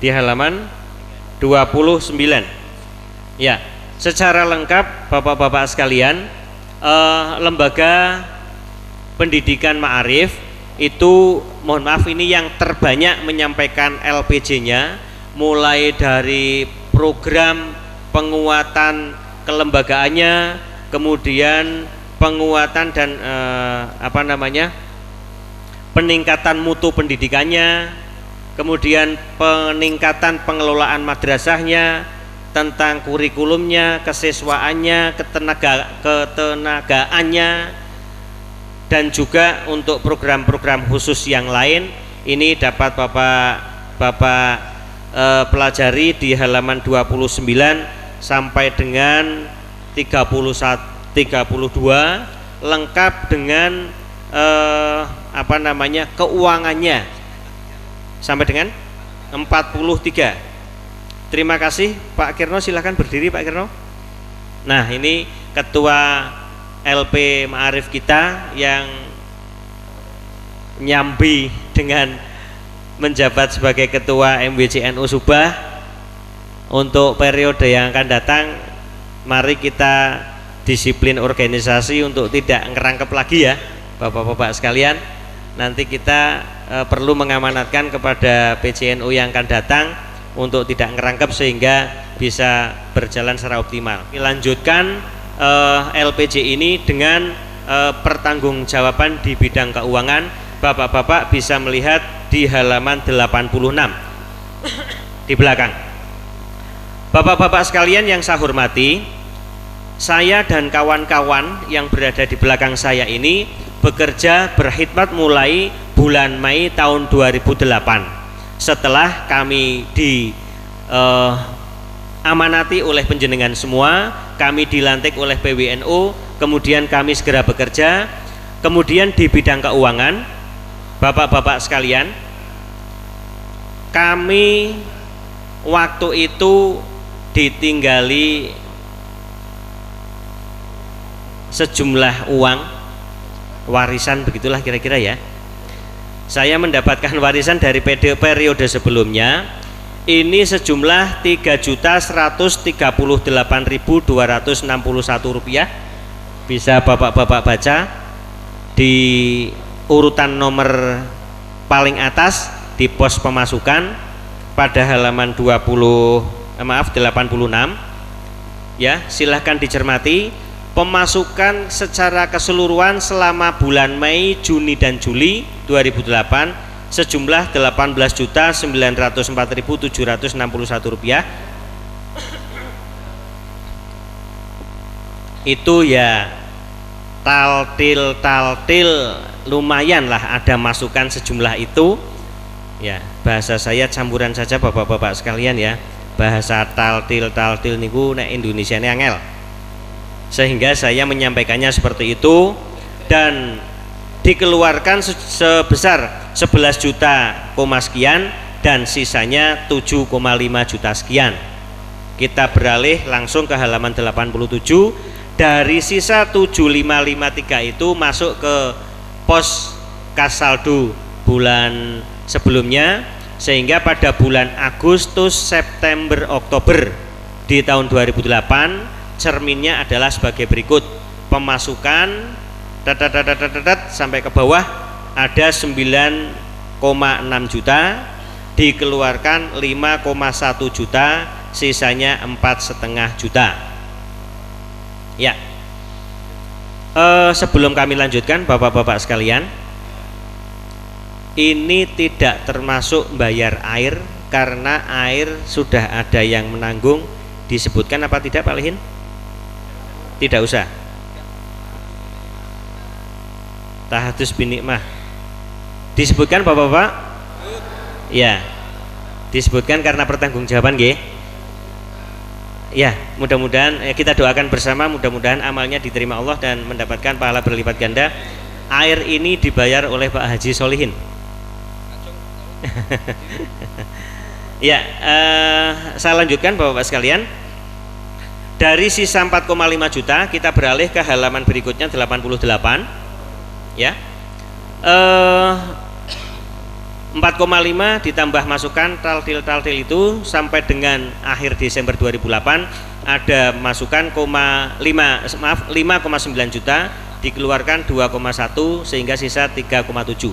di halaman 29. Ya, secara lengkap Bapak-bapak sekalian, lembaga pendidikan Ma'arif itu, mohon maaf, ini yang terbanyak menyampaikan LPJ-nya, mulai dari program penguatan kelembagaannya, kemudian penguatan dan peningkatan mutu pendidikannya, kemudian peningkatan pengelolaan madrasahnya, tentang kurikulumnya, kesiswaannya, ketenagaannya, dan juga untuk program-program khusus yang lain. Ini dapat Bapak pelajari di halaman 29 sampai dengan 32, lengkap dengan keuangannya sampai dengan 43. Terima kasih Pak Kirno, silahkan berdiri Pak Kirno. Nah, ini ketua LP Ma'arif kita yang nyambi dengan menjabat sebagai ketua MWCNU Subah untuk periode yang akan datang. Mari kita disiplin organisasi untuk tidak ngerangkep lagi ya Bapak-bapak sekalian. Nanti kita perlu mengamanatkan kepada PCNU yang akan datang untuk tidak ngerangkep sehingga bisa berjalan secara optimal. Dilanjutkan LPJ ini dengan pertanggungjawaban di bidang keuangan. Bapak-bapak bisa melihat di halaman 86 di belakang. Bapak-bapak sekalian yang saya hormati, saya dan kawan-kawan yang berada di belakang saya ini bekerja berkhidmat mulai bulan Mei tahun 2008. Setelah kami diamanati oleh penjenengan semua, kami dilantik oleh PWNU, kemudian kami segera bekerja. Kemudian di bidang keuangan, Bapak-bapak sekalian, kami waktu itu ditinggali sejumlah uang warisan, begitulah kira-kira ya. Saya mendapatkan warisan dari periode sebelumnya ini sejumlah Rp3.138.261. Bisa Bapak-bapak baca di urutan nomor paling atas di pos pemasukan pada halaman 86 ya, silahkan dicermati. Pemasukan secara keseluruhan selama bulan Mei, Juni dan Juli 2008 sejumlah Rp18.904.761. Itu ya taltil lumayan lah ada masukan sejumlah itu ya. Bahasa saya campuran saja Bapak-bapak sekalian ya, bahasa taltil niku nek Indonesia ini angel, sehingga saya menyampaikannya seperti itu. Dan dikeluarkan sebesar 11 juta sekian dan sisanya 7,5 juta sekian. Kita beralih langsung ke halaman 87. Dari sisa 7553 itu masuk ke pos kas saldo bulan sebelumnya, sehingga pada bulan Agustus, September, Oktober di tahun 2008 cerminnya adalah sebagai berikut. Pemasukan sampai ke bawah ada 9,6 juta, dikeluarkan 5,1 juta, sisanya 4,5 juta ya. Sebelum kami lanjutkan Bapak-bapak sekalian, ini tidak termasuk bayar air karena air sudah ada yang menanggung. Disebutkan apa tidak Pak Lihin? Tidak usah. Tahadus binikmah disebutkan Bapak-bapak? Ya, disebutkan karena pertanggungjawaban nggih. Ya, mudah-mudahan kita doakan bersama, mudah-mudahan amalnya diterima Allah dan mendapatkan pahala berlipat ganda. Air ini dibayar oleh Pak Haji Solihin. Ya, saya lanjutkan Bapak-bapak sekalian. Dari sisa 4,5 juta kita beralih ke halaman berikutnya 88 ya. 4,5 ditambah masukan taltil itu sampai dengan akhir Desember 2008 ada masukan 5,9 juta, dikeluarkan 2,1 sehingga sisa 3,7.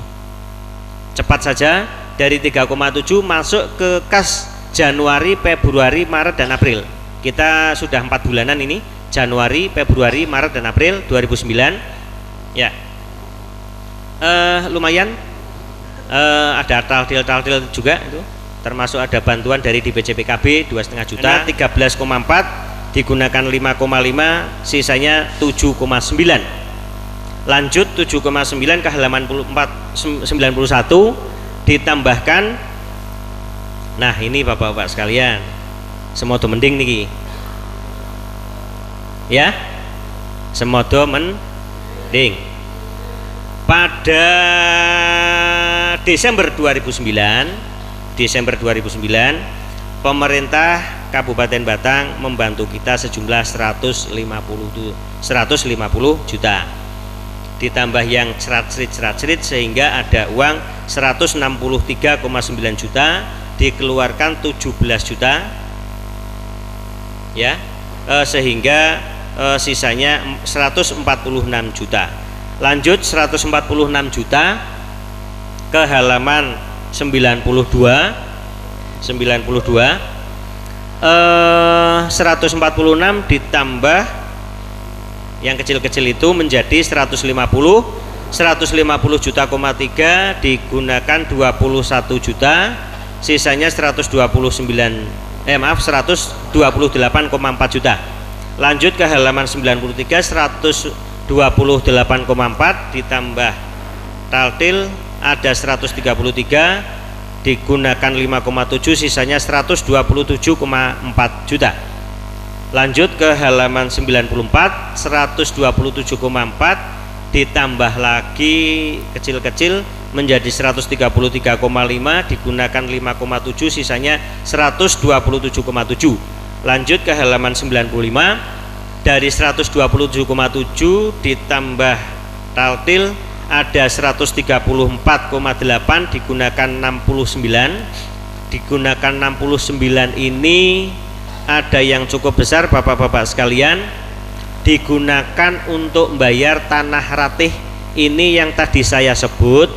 Cepat saja, dari 3,7 masuk ke kas Januari, Februari, Maret dan April. Kita sudah 4 bulanan ini, Januari, Februari, Maret dan April 2009. Ya, lumayan. Ada taltil juga itu, termasuk ada bantuan dari DBCPKB 2,5 juta. 13,4 digunakan 5,5 sisanya 7,9. Lanjut 7,9 ke halaman 91 ditambahkan. Nah ini bapak-bapak sekalian, semodo mending niki ya, semodo mending. Pada Desember 2009 pemerintah Kabupaten Batang membantu kita sejumlah 150 juta, ditambah yang cerat-cerit sehingga ada uang 163,9 juta, dikeluarkan 17 juta ya, sehingga sisanya 146 juta. Lanjut 146 juta ke halaman 92 146 ditambah yang kecil-kecil itu menjadi 150 juta, 3 digunakan 21 juta, sisanya 128,4 juta. Lanjut ke halaman 93 128,4 ditambah taltil ada 133 digunakan 5,7 sisanya 127,4 juta. Lanjut ke halaman 94 127,4 ditambah lagi kecil-kecil menjadi 133,5 digunakan 5,7 sisanya 127,7. Lanjut ke halaman 95 dari 127,7 ditambah taltil ada 134,8 digunakan 69 ini ada yang cukup besar bapak-bapak sekalian, digunakan untuk membayar tanah ratih ini yang tadi saya sebut.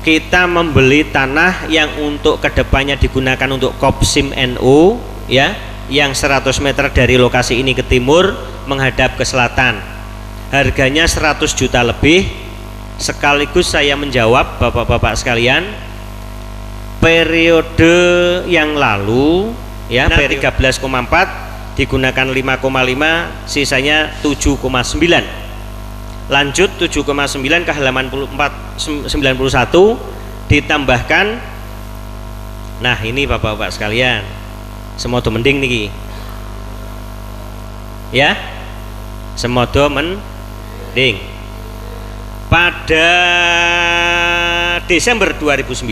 Kita membeli tanah yang untuk kedepannya digunakan untuk Kopsim NU ya, yang 100 meter dari lokasi ini ke timur menghadap ke selatan, harganya 100 juta lebih. Sekaligus saya menjawab bapak-bapak sekalian, periode yang lalu ya, P13,4 digunakan 5,5 sisanya 7,9. Lanjut 7,9 ke halaman 91 ditambahkan. Nah ini bapak-bapak sekalian, semodo mending niki ya, semodo mending. Pada Desember 2009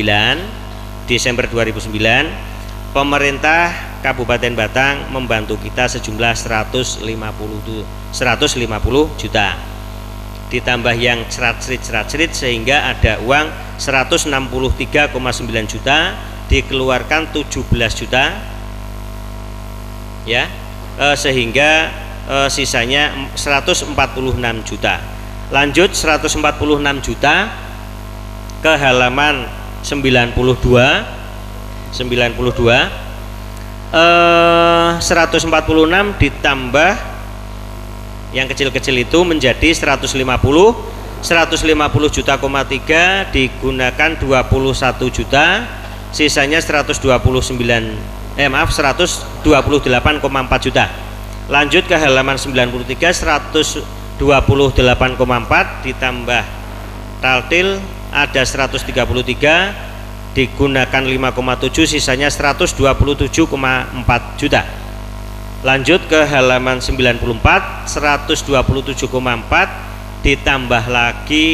pemerintah Kabupaten Batang membantu kita sejumlah 150 juta, ditambah yang cerat-cerit sehingga ada uang 163,9 juta, dikeluarkan 17 juta ya, sehingga sisanya 146 juta. Lanjut 146 juta ke halaman 92 146 ditambah yang kecil-kecil itu menjadi 150 juta, 3 digunakan 21 juta, sisanya 128,4 juta. Lanjut ke halaman 93 128,4 ditambah taltil ada 133 digunakan 5,7 sisanya 127,4 juta. Lanjut ke halaman 94 127,4 ditambah lagi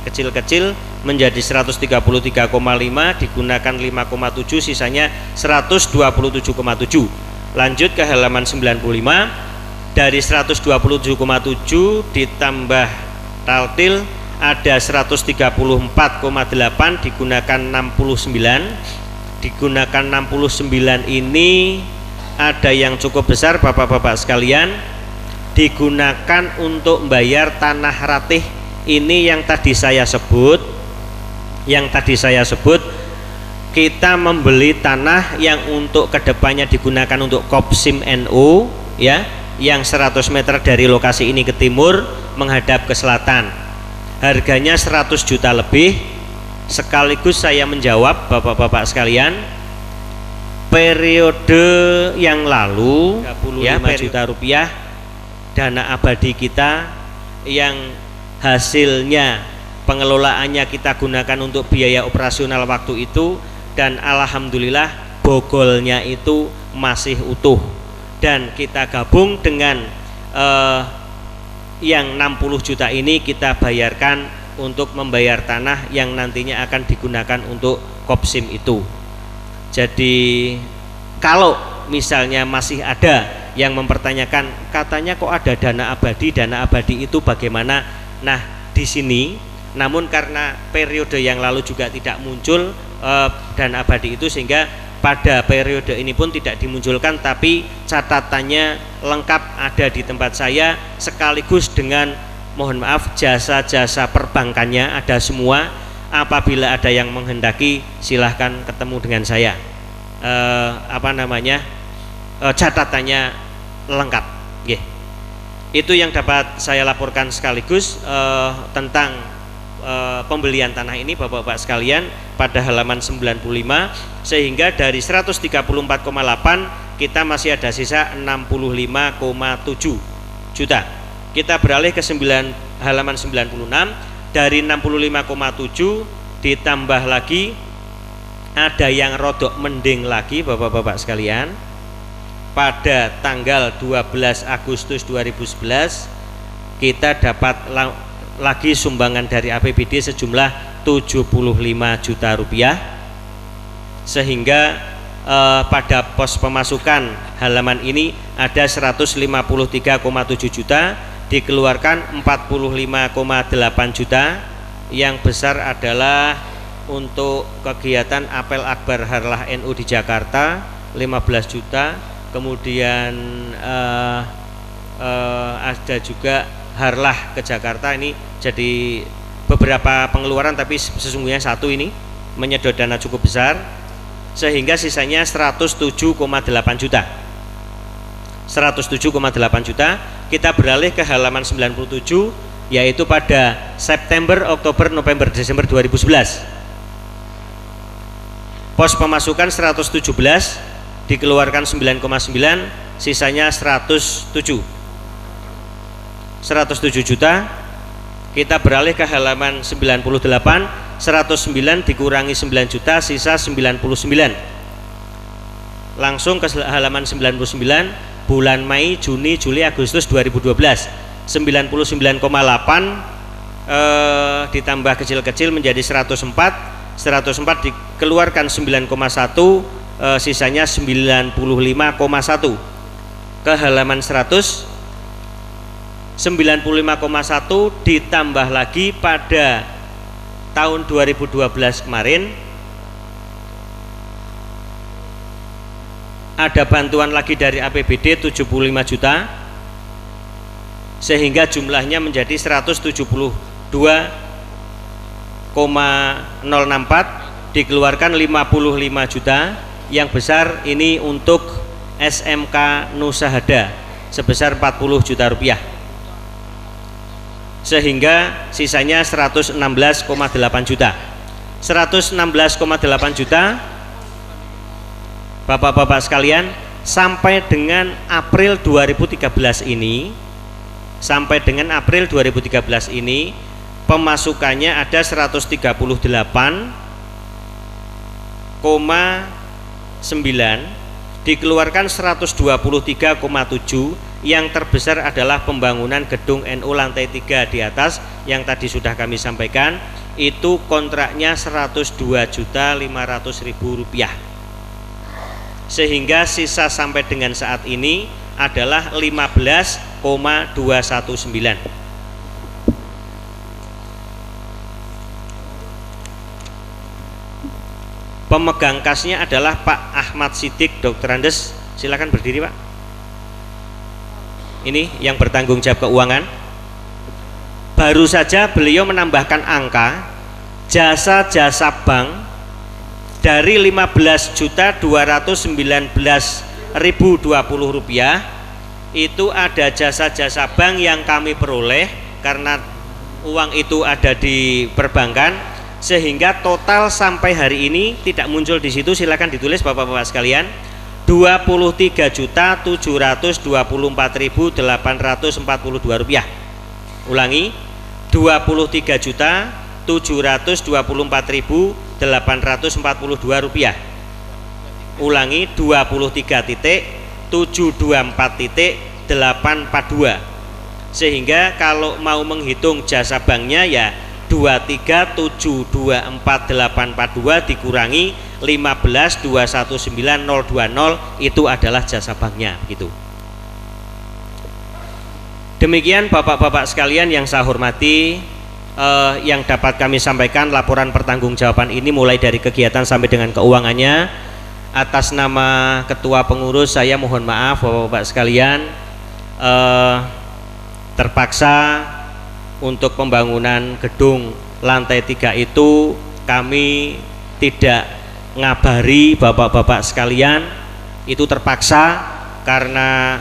kecil-kecil menjadi 133,5 digunakan 5,7 sisanya 127,7. Lanjut ke halaman 95 dari 127,7 ditambah taltil ada 134,8 digunakan 69. Digunakan 69 ini ada yang cukup besar Bapak-bapak sekalian, digunakan untuk membayar tanah ratih ini yang tadi saya sebut. Kita membeli tanah yang untuk kedepannya digunakan untuk Kopsim NU ya, yang 100 meter dari lokasi ini ke timur menghadap ke selatan. Harganya 100 juta lebih. Sekaligus saya menjawab Bapak-bapak sekalian, periode yang lalu 35 juta rupiah dana abadi kita yang hasilnya pengelolaannya kita gunakan untuk biaya operasional waktu itu, dan alhamdulillah bogolnya itu masih utuh, dan kita gabung dengan yang 60 juta ini kita bayarkan untuk membayar tanah yang nantinya akan digunakan untuk Kopsim itu. Jadi kalau misalnya masih ada yang mempertanyakan, katanya kok ada dana abadi itu bagaimana? Nah, di sini namun karena periode yang lalu juga tidak muncul dana abadi itu, sehingga pada periode ini pun tidak dimunculkan, tapi catatannya lengkap ada di tempat saya, sekaligus dengan mohon maaf jasa-jasa perbankannya ada semua. Apabila ada yang menghendaki silahkan ketemu dengan saya. Catatannya lengkap. Itu yang dapat saya laporkan sekaligus tentang pembelian tanah ini Bapak-bapak sekalian pada halaman 95, sehingga dari 134,8 kita masih ada sisa 65,7 juta. Kita beralih ke halaman 96. Dari 65,7 ditambah lagi ada yang rodok mending lagi Bapak-bapak sekalian. Pada tanggal 12 Agustus 2011 kita dapat lagi sumbangan dari APBD sejumlah 75 juta rupiah, sehingga pada pos pemasukan halaman ini ada 153,7 juta, dikeluarkan 45,8 juta. Yang besar adalah untuk kegiatan apel akbar Harlah NU di Jakarta 15 juta, kemudian ada juga Harlah ke Jakarta, ini jadi beberapa pengeluaran tapi sesungguhnya satu ini menyedot dana cukup besar, sehingga sisanya 107,8 juta. 107,8 juta. Kita beralih ke halaman 97, yaitu pada September, Oktober, November, Desember 2011. Pos pemasukan 117, dikeluarkan 9,9, sisanya 107 juta. Kita beralih ke halaman 98, 109 dikurangi 9 juta, sisa 99. Langsung ke halaman 99, bulan Mei, Juni, Juli, Agustus 2012, 99,8 ditambah kecil-kecil menjadi 104 dikeluarkan 9,1, sisanya 95,1. Ke halaman 100, 95,1 ditambah lagi pada tahun 2012 kemarin ada bantuan lagi dari APBD 75 juta, sehingga jumlahnya menjadi 172,064, dikeluarkan 55 juta. Yang besar ini untuk SMK Nusahada sebesar 40 juta rupiah, sehingga sisanya 116,8 juta. 116,8 juta Bapak-bapak sekalian, sampai dengan April 2013 ini, pemasukannya ada 138,9, dikeluarkan 123,7. Yang terbesar adalah pembangunan gedung NU lantai 3 di atas yang tadi sudah kami sampaikan, itu kontraknya 102.500.000 rupiah, sehingga sisa sampai dengan saat ini adalah 15,219. Pemegang kasnya adalah Pak Ahmad Siddiq, Dr. Andes. Silakan berdiri, Pak. Ini yang bertanggung jawab keuangan. Baru saja beliau menambahkan angka jasa-jasa bank dari 15.219.020 rupiah. Itu ada jasa-jasa bank yang kami peroleh karena uang itu ada di perbankan, sehingga total sampai hari ini tidak muncul di situ. Silakan ditulis Bapak-bapak sekalian, 23.724.842 rupiah. Ulangi, 23.724.842 rupiah. Ulangi, 23.724.842. Sehingga kalau mau menghitung jasa banknya ya 23.724.842 dikurangi 15.219.020, itu adalah jasa banknya, gitu. Demikian Bapak-bapak sekalian yang saya hormati, yang dapat kami sampaikan laporan pertanggungjawaban ini mulai dari kegiatan sampai dengan keuangannya. Atas nama ketua pengurus saya mohon maaf Bapak-bapak sekalian, terpaksa untuk pembangunan gedung lantai 3 itu kami tidak ngabari Bapak-bapak sekalian. Itu terpaksa karena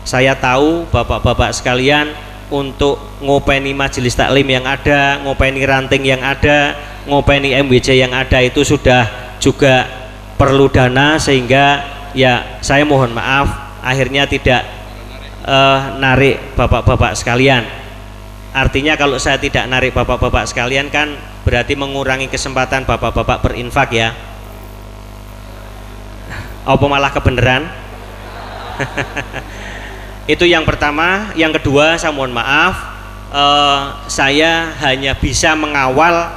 saya tahu Bapak-bapak sekalian untuk ngopeni majelis taklim yang ada, ngopeni ranting yang ada, ngopeni MWC yang ada itu sudah juga perlu dana, sehingga ya saya mohon maaf akhirnya tidak narik Bapak-bapak sekalian. Artinya kalau saya tidak narik Bapak-bapak sekalian kan berarti mengurangi kesempatan Bapak-bapak berinfak ya. Apa malah kebenaran? Itu yang pertama. Yang kedua, saya mohon maaf, saya hanya bisa mengawal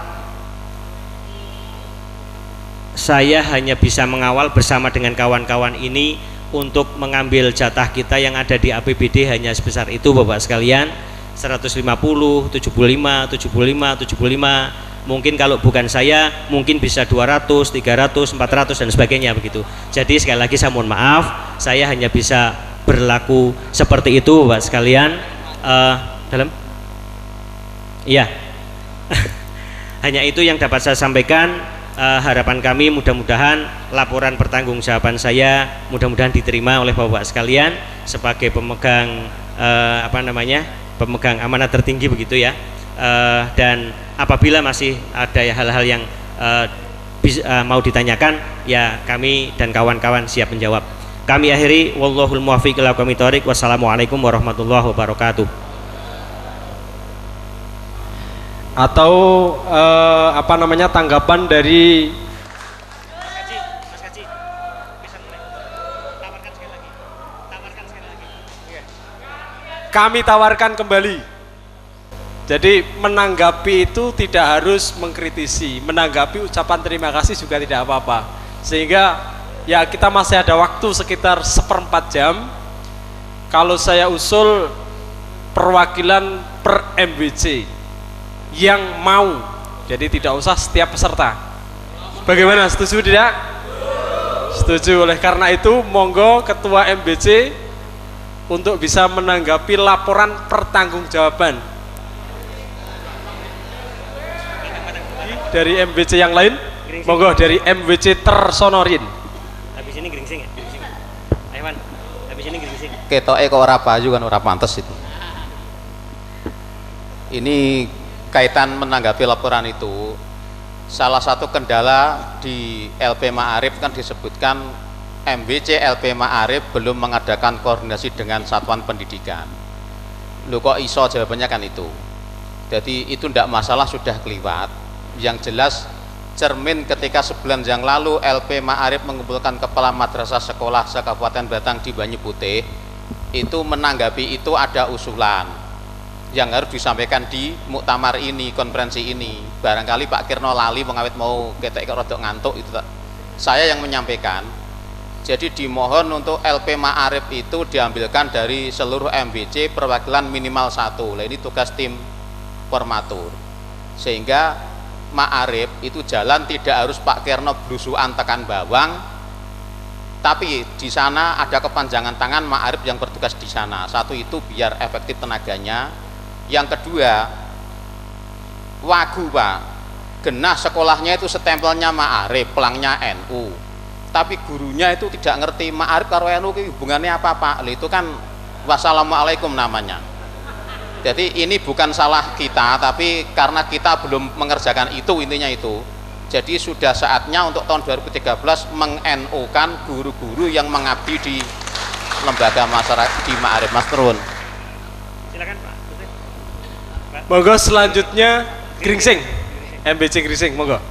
bersama dengan kawan-kawan ini untuk mengambil jatah kita yang ada di APBD hanya sebesar itu Bapak sekalian, 150, 75, 75, 75. Mungkin kalau bukan saya mungkin bisa 200, 300, 400 dan sebagainya begitu. Jadi sekali lagi saya mohon maaf, saya hanya bisa berlaku seperti itu Bapak sekalian. Dalam iya hanya itu yang dapat saya sampaikan. Harapan kami mudah-mudahan laporan pertanggungjawaban saya mudah-mudahan diterima oleh Bapak sekalian sebagai pemegang pemegang amanat tertinggi begitu ya. Dan apabila masih ada hal-hal yang mau ditanyakan, ya kami dan kawan-kawan siap menjawab. Kami akhiri, wallahul muwaffiq ila aqwamit thoriq. Wassalamualaikum warahmatullahi wabarakatuh. Atau tanggapan dari Mas Kaji, bisa mulai. Tawarkan sekali lagi. Kami tawarkan kembali. Jadi menanggapi itu tidak harus mengkritisi, menanggapi ucapan terima kasih juga tidak apa-apa. Sehingga ya kita masih ada waktu sekitar 1/4 jam. Kalau saya usul perwakilan per MWC yang mau, jadi tidak usah setiap peserta. Bagaimana, setuju tidak? Setuju. Oleh karena itu monggo ketua MWC untuk bisa menanggapi laporan pertanggungjawaban dari MWC yang lain. Monggo dari MWC Tersonorin. Habis ini geringsing ya? Geringsing. Ayo Man, habis ini geringsing. Ketoke kok ora payu kan ora pantes itu. Ini kaitan menanggapi laporan itu, salah satu kendala di LP Ma'arif kan disebutkan MWC LP Ma'arif belum mengadakan koordinasi dengan satuan pendidikan. Lu kok iso, jawabannya kan itu. Jadi itu tidak masalah, sudah keliwat. Yang jelas cermin ketika sebulan yang lalu LP Ma'arif mengumpulkan kepala madrasah sekolah se-Kabupaten Batang di Banyu Putih, itu menanggapi itu ada usulan yang harus disampaikan di muktamar ini, konferensi ini. Barangkali Pak Kirno lali mengawet mau ketek rodok ngantuk itu. Saya yang menyampaikan. Jadi dimohon untuk LP Ma'arif itu diambilkan dari seluruh MWC perwakilan minimal 1. Nah, ini tugas tim formatur. Sehingga Ma'arif itu jalan tidak harus Pak Kirno blusukan tekan bawang, tapi di sana ada kepanjangan tangan Ma'arif yang bertugas di sana. Satu itu biar efektif tenaganya. Yang kedua, wagu Pak, genah sekolahnya itu stempelnya Ma'arif, pelangnya NU, tapi gurunya itu tidak ngerti Ma'arif karo NU hubungannya apa Pak. Itu kan wassalamualaikum namanya. Jadi ini bukan salah kita, tapi karena kita belum mengerjakan itu, intinya itu. Jadi sudah saatnya untuk tahun 2013 meng-NU-kan guru-guru yang mengabdi di lembaga masyarakat di Ma'arif. Mas Terun. Silakan Pak. Monggo selanjutnya Gringsing, MBC Gringsing, monggo.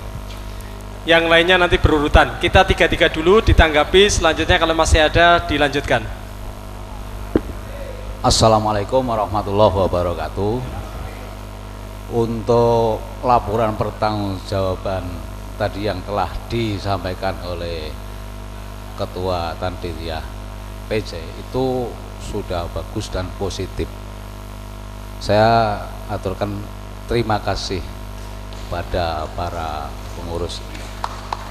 Yang lainnya nanti berurutan. Kita tiga-tiga dulu ditanggapi, selanjutnya kalau masih ada dilanjutkan. Assalamualaikum warahmatullahi wabarakatuh. Untuk laporan pertanggungjawaban tadi yang telah disampaikan oleh Ketua Tanfidiyah PC itu sudah bagus dan positif. Saya aturkan terima kasih pada para pengurus.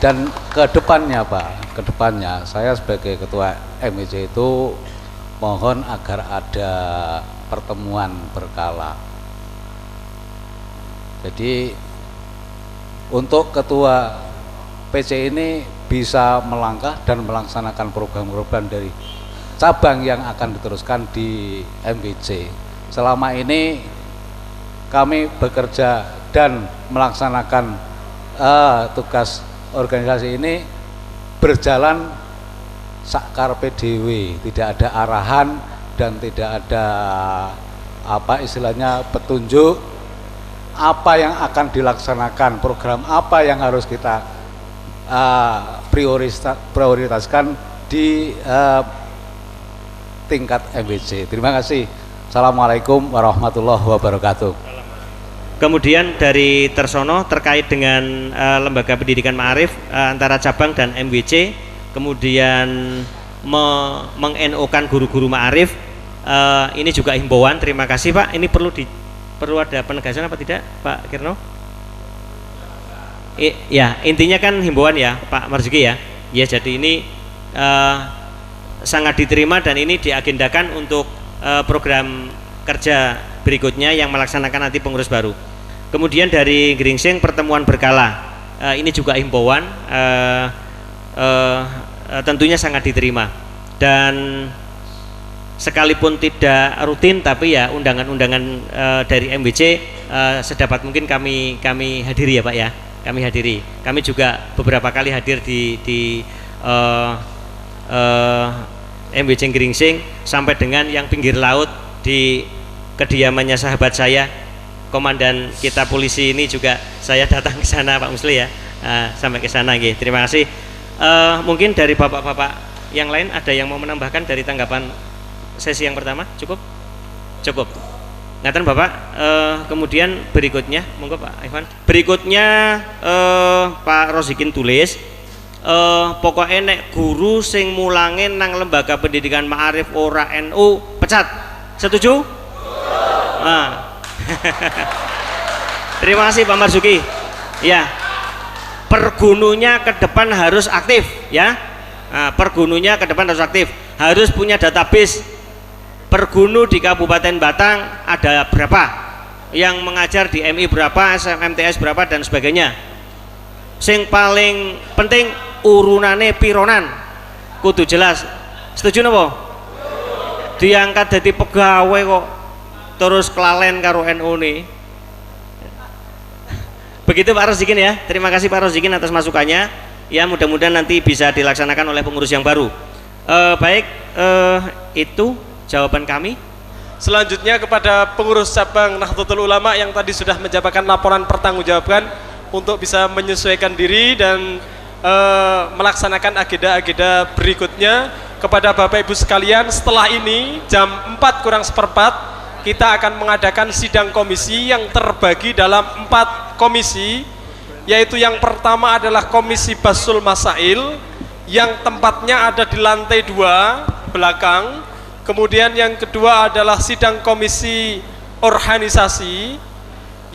Dan kedepannya Pak, kedepannya saya sebagai Ketua MIC itu mohon agar ada pertemuan berkala. Jadi untuk ketua PC ini bisa melangkah dan melaksanakan program-program dari cabang yang akan diteruskan di MBC. Selama ini kami bekerja dan melaksanakan tugas organisasi ini berjalan sakkarpe dhewe, tidak ada arahan dan tidak ada apa istilahnya petunjuk apa yang akan dilaksanakan, program apa yang harus kita prioritaskan di tingkat MBC. Terima kasih. Assalamualaikum warahmatullahi wabarakatuh. Kemudian dari Tersono terkait dengan lembaga pendidikan Ma'arif antara cabang dan MBC, kemudian meng-NO-kan guru-guru Ma'arif, ini juga himbauan. Terima kasih Pak. Ini perlu ada penegasan apa tidak Pak Kirno? Ya, intinya kan himbauan ya Pak Marzuki ya. Ya, jadi ini sangat diterima dan ini diagendakan untuk program kerja berikutnya yang melaksanakan nanti pengurus baru. Kemudian dari Gringsing pertemuan berkala, ini juga himbauan. Tentunya sangat diterima dan sekalipun tidak rutin tapi ya undangan-undangan dari MBC sedapat mungkin kami hadiri ya Pak ya, kami hadiri. Kami juga beberapa kali hadir di MBC Gringsing sampai dengan yang pinggir laut di kediamannya sahabat saya komandan kita polisi ini juga saya datang ke sana Pak Musli ya, sampai ke sana gitu. Terima kasih. Mungkin dari bapak-bapak yang lain ada yang mau menambahkan dari tanggapan sesi yang pertama? Cukup? Cukup. Ngaten Bapak. Kemudian berikutnya, monggo Pak Ivan. Berikutnya Pak Rozikin tulis, pokoknya nek guru sing mulangin nang lembaga pendidikan Ma'arif ora NU pecat. Setuju? Nah. Terima kasih Pak Marzuki. Ya. Pergununya ke depan harus aktif ya. Nah, pergununya ke depan harus aktif, harus punya database pergunu di Kabupaten Batang ada berapa, yang mengajar di MI berapa, SMMTS berapa dan sebagainya. Sing paling penting urunane pironan kudu jelas. Setuju napa? Diangkat jadi pegawai kok terus kelalen karo NU nih. Begitu Pak Rozikin ya. Terima kasih Pak Rozikin atas masukannya. Ya mudah-mudahan nanti bisa dilaksanakan oleh pengurus yang baru. Baik, itu jawaban kami. Selanjutnya kepada pengurus cabang Nahdlatul Ulama yang tadi sudah menjabarkan laporan pertanggungjawaban untuk bisa menyesuaikan diri dan melaksanakan agenda-agenda berikutnya. Kepada Bapak Ibu sekalian, setelah ini jam 4:04 kita akan mengadakan sidang komisi yang terbagi dalam 4 komisi, yaitu yang pertama adalah Komisi Basul Masail yang tempatnya ada di lantai 2 belakang. Kemudian yang kedua adalah sidang komisi organisasi,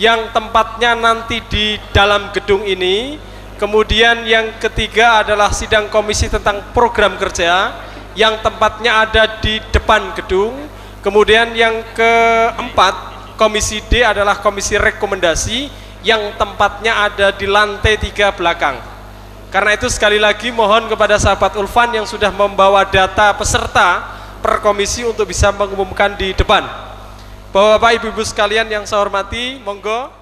yang tempatnya nanti di dalam gedung ini. Kemudian yang ketiga adalah sidang komisi tentang program kerja yang tempatnya ada di depan gedung. Kemudian yang keempat, komisi D adalah komisi rekomendasi yang tempatnya ada di lantai 3 belakang. Karena itu sekali lagi mohon kepada sahabat Ulfan yang sudah membawa data peserta per komisi untuk bisa mengumumkan di depan. Bapak-bapak, ibu-ibu sekalian yang saya hormati, monggo.